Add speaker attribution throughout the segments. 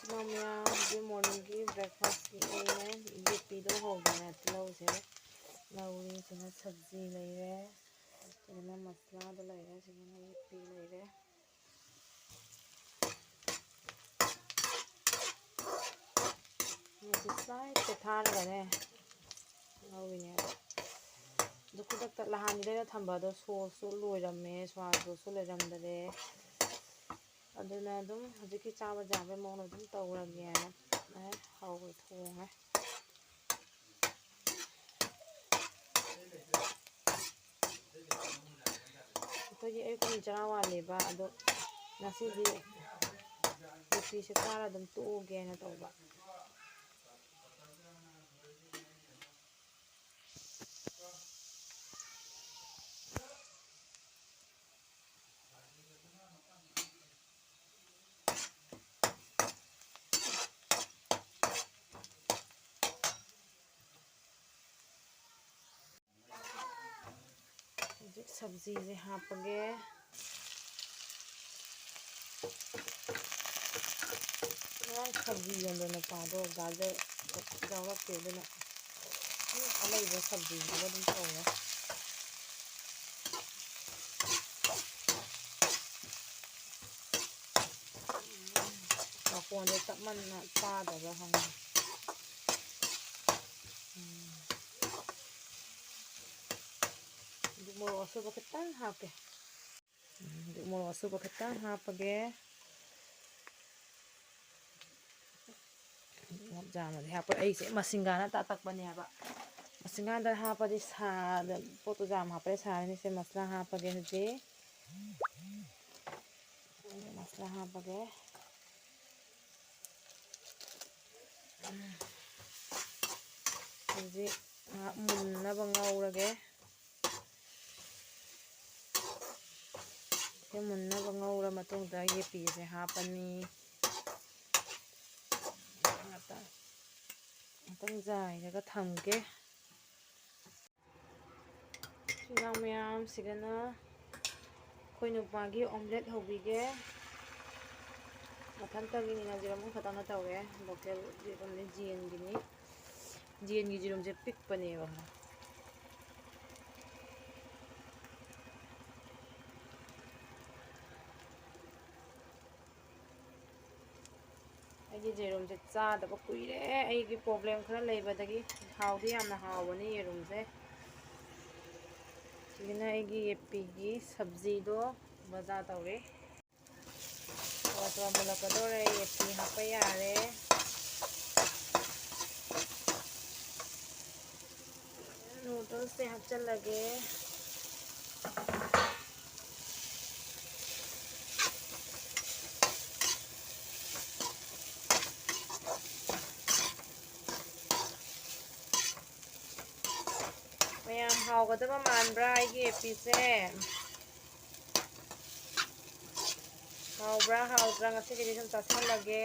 Speaker 1: Mama, good morning. Breakfast yepido hogana tlause. Lauri sina sabzi laire. Sina masla do laire. Sina yepi laire. Musai tetar gane. Lauri ne. Dukudak lahani laire thamba do so loirame swaso so loiramdare. ꯑꯗꯨꯅ ꯑꯗꯨꯝ ꯍꯧꯖꯤꯛꯀꯤ ꯆꯥꯕ ꯌꯥꯕ ꯃꯑꯣꯡꯗ ꯑꯗꯨꯝ ꯇꯧꯔꯒꯦꯅ ꯍꯧꯔ ꯊꯣꯡꯉꯦ ꯑꯩꯈꯣꯏꯒꯤ ꯑꯌꯨꯛꯀꯤ ꯆꯔꯥ ꯋꯥꯠꯂꯦꯕ ꯑꯗꯣ ꯉꯁꯤꯗꯤ ꯌꯦꯄꯤꯁꯦ ꯆꯥꯔ ꯑꯗꯨꯝ ꯇꯣꯛꯑꯒꯦꯅ ꯇꯧꯕ सब्जी से हापगे सब्जी योंदना पादो गाजर जावके देना अलग सब्जी अदुम तौरे मकोंदे तपमन्ना पादबा हंगे मोरोक असुबा खितंग हापे मोरोक असुबा खितंग हापगे जामदे हाप ऐसे मसिंगाना तातकबनेबा मसिंगादा हापदि साद पोतो जाम हापरे सारने से मसला हापगे हजे मसला हापगे हजे मुन्नबा ngौरगे मुन्नबा ngौरा मतुंगदा येपीसे हापनी ngतंग जायरगा थमगे सिंगां मयाम सिगना खोय नुपागी ऑमलेट होबीगे मथंतगिनी जिरम खतंग तौरे लोकल जिरम ने जीएन की जिरम से पिकपनेबा जेरुम से चादब कुइरे अगी प्रॉब्लम खरा लेबदगी हाउदी यामना हावनी येरुम से सिगना अगी येपीगी सब्जी दो बजा तौरे वाटवा मुलकदोरे येपी हापा यारे नूडल्स से हापचलगे ma'am हावगदबा मानब्रा आइगी एपीसे हावब्रा हावद्रा ngasigiदि sum tasalage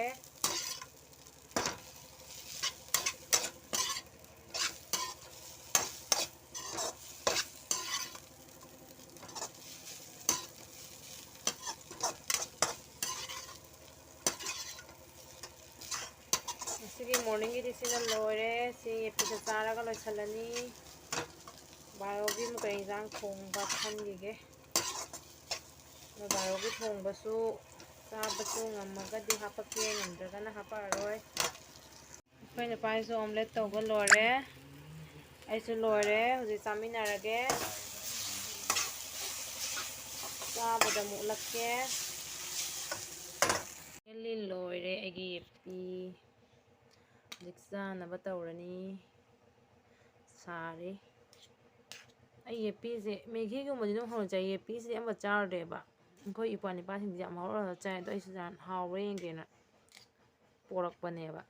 Speaker 1: ngasigi morning gidi sina loire si epise charaga loisalani बारोगी मुका इंजांग थोंबा खनगिगे बारोगी थोंबसु चाबसु ngमगदि हापके ngमद्रगना हापारोय अखोयना पाइसु ऑमलेट तौबा लोरे आइसु लोरे हुजि चामिनारगे चाबदा मुलक्के एली लोरे एगी एपी जिक्सानबा तौरनी सारे येपीसे मैगीगुम्बदि दum होना चाहिए येपीसे अम्बा चारदेबा अखोय इपानि पासिंदि याम हावरा चाय तो आइसु जान हावरे येंगेना पोरकपनेबा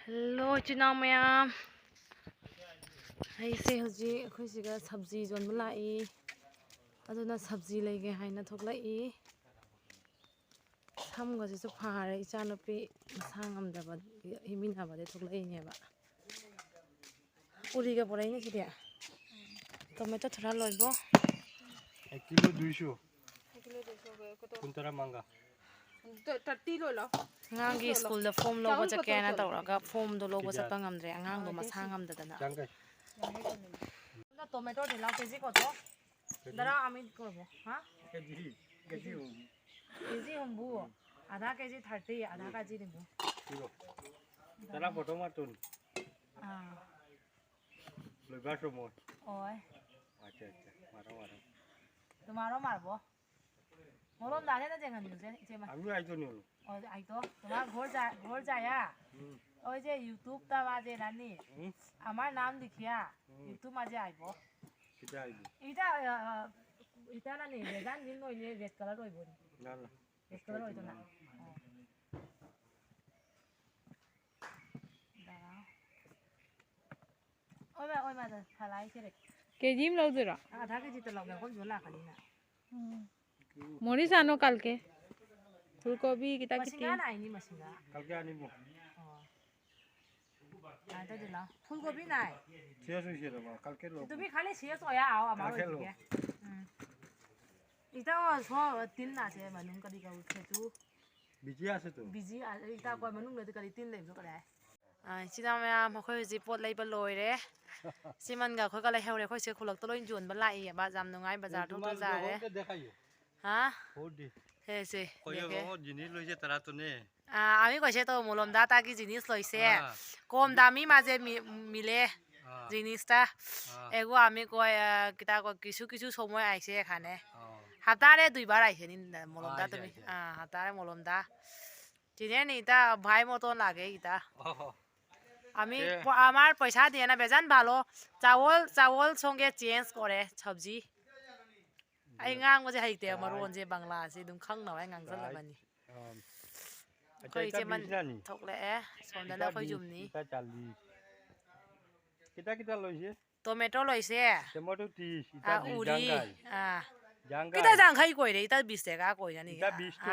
Speaker 1: हेलो चिना मयाम आइसे हुजि अखोय सिगा सब्जी जोनबा लाई अदुना सब्जी लेगे हाइना थोकलाई समगसिसु फारे इचानुपी मसा ngमदबा हिमिनाबादे थोकलाइनेबा उरिगा पराइने सिदिया टमेटो थोड़ा लइबो
Speaker 2: 1 kilo 200 Kuntara manga.
Speaker 1: Tati lo lo.
Speaker 3: งางกีสกูลเดฟอมโลก็จะแกนะตัวเราก็ฟอมโลก็จะปังงำเลยงางตัวมาสร้างงำเด็ดนะ
Speaker 2: Jangkai.
Speaker 1: 那多没多的了，这几个多，那让阿米个不？哈？
Speaker 2: Gaji.
Speaker 1: 这几红不？阿达这几30，阿达这几的不？
Speaker 2: Kilo. Tara photo matun.
Speaker 1: 啊，
Speaker 2: Lebar semua.
Speaker 1: 哦，
Speaker 2: Acha. Marah.
Speaker 1: 都马上买不？我弄哪天那这个女生这嘛？
Speaker 2: Ami aja nih.
Speaker 1: 哦，爱多，都嘛ঘর যায়呀？ওই যে ইউটিউব টা বাজে রানি আমার নাম দেখিয়া ইউটিউব মাঝে আইব
Speaker 2: Kita aja.
Speaker 1: এটা এটা না নি রেজান দিন নইলে রেড কালার হইব নি
Speaker 2: Nala.
Speaker 1: রেড কালার হইতো না দাঁড়াও ওই মা ফালাই ছেড়ে
Speaker 3: কেজিম লওদরা
Speaker 1: আধা কেজি তো লগে কোন জোলা খালি না
Speaker 3: মরিস আনো কালকে ফুলকপি কিতা কিতি
Speaker 1: মাসিঙ্গা নাই নি মাসিঙ্গা
Speaker 2: Kalke ani mo.
Speaker 1: আইতা দিলা ফুলকপি নাই
Speaker 2: Siya sushi ba. Kalke lo.
Speaker 1: তুমি খালি শেষ হয়া আও আমার ওইদিকে এটা স তিন আছে মানুষ কদি cow খেতু
Speaker 2: Biji ase tu.
Speaker 1: Busy এটা কয় মানুষ লতে কদি তিন লেব করে
Speaker 3: สิดามามค่อยสิปวดไหลบ่ลอยเด้สิมันก็ค่อยก็เลยเฮาเด้ค่อยเสือคุลักตะลอยจวนบ่ไหลอ่ะบาจำนงายบาจาทุกๆจาเด้
Speaker 2: Dekhayo.
Speaker 3: ฮะ
Speaker 2: Hodi.
Speaker 3: เฮ้สิ
Speaker 2: Koyo ho jinis lo je tara tu ne.
Speaker 3: আমি কইছে তো মলম দা তা কি জিনিস লইছে কম দামি মাঝে মিলে জিনিসটা এগো আমি কয় কিতা কয় কিছু কিছু সময় আইছে এখানে হাতারে দুইবার আইছে নি মলম দা তুমি হাতারে মলম দা চিনে নি তা ভাই মতন লাগে ইতা আমি আমার পয়সা দিয়ে না বেজান ভালো চাউল সঙ্গে চেঞ্জ করে সবজি আই ngang যে হাইতে মারুন যে বাংলা আছে দুম খাং নাও আই ngang জালাবানি
Speaker 2: Kita
Speaker 3: man
Speaker 2: bisa nih.
Speaker 3: thok le sondana khoi jum ni
Speaker 2: Kita 40. Kita lo je.
Speaker 3: tomato loise
Speaker 2: Tomato 30. Kita di
Speaker 3: uri
Speaker 2: jangkai. Jangkai.
Speaker 3: kita jang khai koi de ita 20 টাকা koi ni
Speaker 2: Kita 20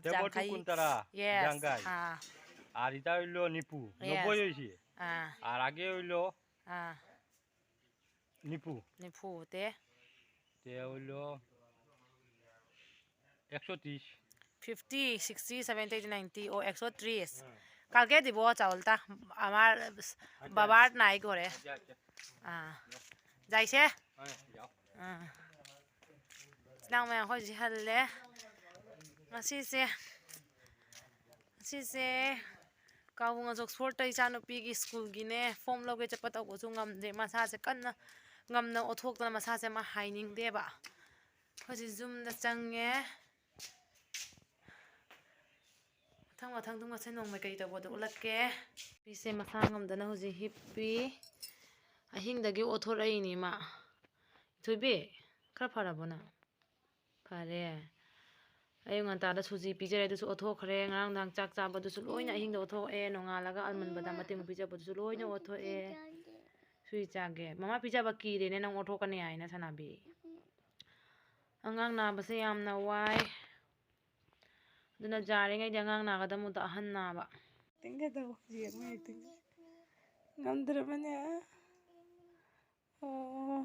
Speaker 2: tu. Tomato kuntara.
Speaker 3: yes
Speaker 2: Jangkai. আর এটা হইলো নিপু 90 হইছে আর আগে হইলো নিপু
Speaker 3: নিপু তে
Speaker 2: হইলো 130
Speaker 3: 50 60 70 80 90 ও 130 কালকে দিব চাউলটা আমার বাবার নাই করে যাইছে নাও মে হই হলে সিসে কাউঙ্গ জক্সফোর্ট টা ইচানো পি기 স্কুল গিনে ফর্ম লগে চপতা ও জুঙ্গাম দে মাসাছে কান্না ngamna othok na masase ma haining deba hoji zoom da changge thang tung se nong me kai ta bodu ulakke pi se ma sangam da na hoji hippi ahing da gi othor ai ni ma thubi khar phara bona phare ayung anta da suji pi jere du su othok khare ngang dang chak cha bodu su loina ahing da othok e nonga laga alman bada mating pi ja bodu su loina othok e sui chage mama pija baki re ne nang otho kane ai na sanabi angang na base yam na wai duna jare ngai jangang na ga da mu da han na ba tinga da ji mai ting ngamdra banya oh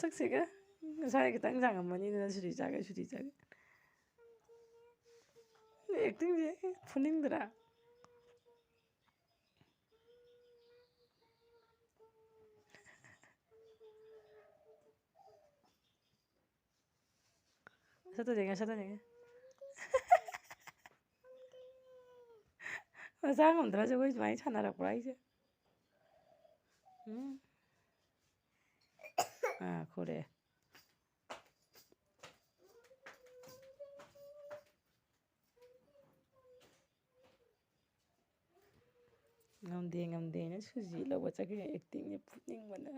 Speaker 3: saksiga sai cái tang jang mà ni na suri chage acting je phuning dra satu jangan masa ngom dra jo goi mai chana ra purai je kore ngam de na suji lo bacha ke acting ni phuning mana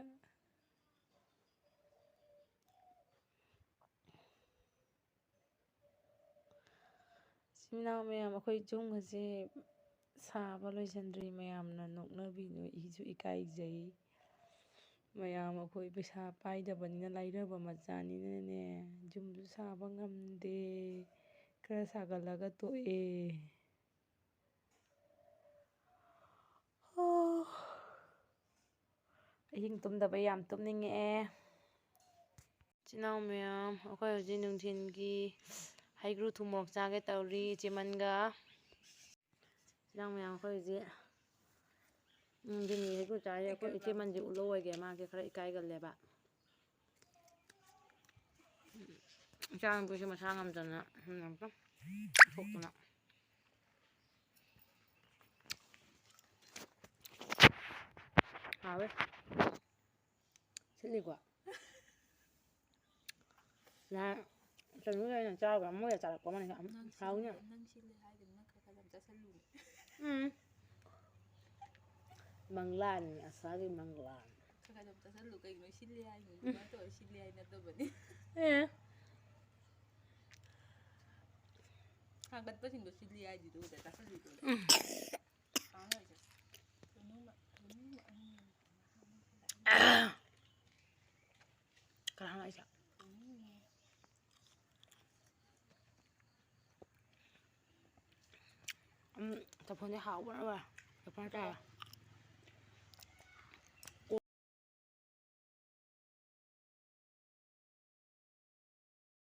Speaker 3: Simina mayam akhoi chung hase saba loisandri mayam na noknabi no isu ikai jai mayam akhoi paisa paidabani na lairaba machani ne jumju saba ngamde kara sagalaga to e ahing tumdaba yam tumninge
Speaker 1: ꯏꯆꯤꯜ ꯏꯅꯥꯎ ꯃꯌꯥꯝ ꯑꯩꯈꯣꯏ ꯍꯧꯖꯤꯛ ꯅꯨꯡꯊꯤꯟꯒꯤ ꯍꯩꯒ꯭ꯔꯨ ꯊꯨꯝ ꯃꯣꯔꯣꯛ ꯆꯥꯒꯦ ꯇꯧꯔꯤ ꯏꯆꯦꯃꯟꯒ ꯏꯆꯤꯜ ꯏꯅꯥꯎ ꯃꯌꯥꯝ ꯑꯩꯈꯣꯏ ꯍꯧꯖꯤꯛ ꯅꯨꯡꯊꯤꯟꯒꯤ ꯍꯩꯒ꯭ꯔꯨ ꯆꯥꯔꯤ ꯑꯩꯈꯣꯏ ꯏꯆꯦꯃꯟꯁꯦ ꯎꯠꯂꯣ ꯑꯣꯏꯒꯦ ꯃꯥꯁꯦ ꯈꯔ ꯏꯀꯥꯏꯒꯜꯂꯦꯕ ꯏꯆꯥꯅꯨꯄꯤꯁꯨ ꯃꯁꯥ ꯉꯝꯗꯅ ꯊꯣꯛꯇꯅ ꯍꯥꯎꯋꯦ ꯁꯤꯠꯂꯤꯀꯣ ꯅꯍꯥꯟ ꯀꯩꯅꯣ ꯑꯩꯅ ꯆꯥꯕ ꯃꯣꯏꯒ ꯆꯥꯔꯛꯄ ꯑꯃꯅ ꯍꯥꯎꯅ
Speaker 3: ꯅꯪ ꯁꯤꯜꯂꯦ ꯍꯥꯏꯗꯅ ꯅꯪ ꯈꯔ ꯌꯥꯝ ꯆꯥꯁꯤꯜꯂꯨꯅꯦ
Speaker 1: ꯃꯪꯂꯥꯟꯅꯤ ꯑꯁꯥꯒꯤ ꯃꯪꯂꯥꯟ
Speaker 3: ꯈꯔ ꯌꯥꯝ ꯆꯥꯁꯤꯜꯂꯨ ꯀꯩꯒꯤꯅꯣ ꯁꯤꯜꯂꯦ ꯍꯥꯏꯅꯣ ꯑꯗꯨꯃꯥꯏꯅ ꯇꯧꯔ ꯁꯤꯜꯂꯦ ꯍꯥꯏ ꯅꯠꯇꯕꯅꯤ ꯍꯥꯡꯒꯠꯄꯁꯤꯡꯗꯣ ꯁꯤꯜꯂꯤ ꯍꯥꯏꯗꯨꯗ ꯆꯥꯁꯤꯜꯂꯤꯗꯣ
Speaker 1: ꯀꯅꯥꯅꯣ ꯑꯩꯁꯦ ꯆꯐꯣꯟꯁꯦ ꯍꯥꯎꯕꯅ ꯆꯐꯣꯟ ꯆꯥꯔ